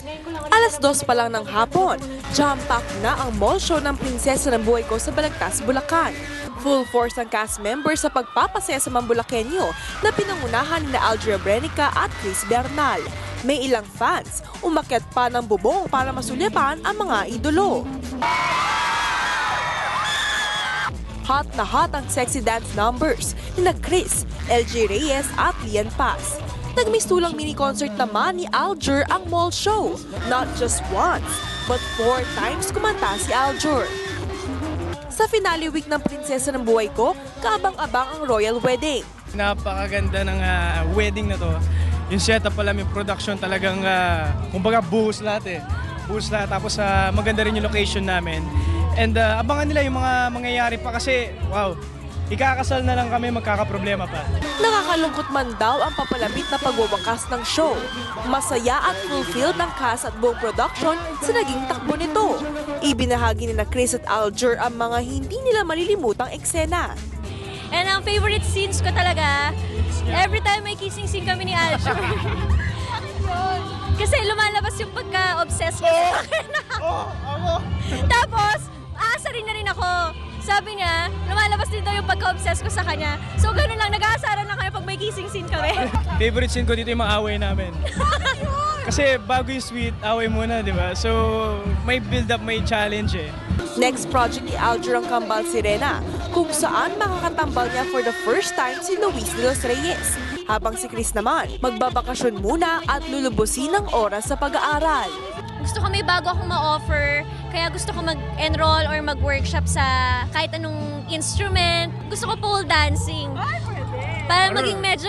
2:00 pa lang ng hapon, jam-pack na ang mall show ng Prinsesa ng Buhay Ko sa Balagtas, Bulacan. Full force ang cast members sa pagpapasaya sa Mambulakenyo na pinangunahan ni Alger Brenica at Chris Bernal. May ilang fans, umakyat pa ng bubong para masulipan ang mga idolo. Hot na hot ang sexy dance numbers ni Chris, LJ Reyes at Lian Paz. Nagmistulang mini-concert naman ni Alger ang mall show. Not just once, but 4 times kumanta si Alger. Sa finale week ng Prinsesa ng Buhay Ko, kaabang-abang ang royal wedding. Napakaganda ng wedding na to. Yung setup pala, yung production talagang, kumbaga buhos lahat eh. Buhos lahat, tapos maganda rin yung location namin. And abangan nila yung mga mangyayari pa kasi, wow, ikakasal na lang kami, magkakaproblema pa. Nakakalungkot man daw ang papalapit na pagwawakas ng show. Masaya at fulfilled ng cast at buong production sa naging takbo nito. Ibinahagi ni Chris at Alger ang mga hindi nila malilimutang eksena. And ang favorite scenes ko talaga, every time may kissing scene kami ni Alger. Kasi lumalabas yung pagka-obsessed ko sa akin. Tapos, aasarin na rin ako. Sabi niya, lumalabas din daw yung pagka-obsessed ko sa kanya. So ganun lang, nag-aasaran na kami pag may kissing scene kami. Favorite scene ko dito yung mga away namin. Kasi bago yung sweet, away muna, di ba? So may build-up, may challenge eh. Next project ni Alger ang Kambal Sirena, kung saan makakatambal niya for the first time si Luis de los Reyes. Habang si Chris naman, magbabakasyon muna at lulubusin ng oras sa pag-aaral. Gusto ko may bago akong ma-offer, kaya gusto ko mag-enroll or mag-workshop sa kahit anong instrument. Gusto ko pole dancing. Para maging medyo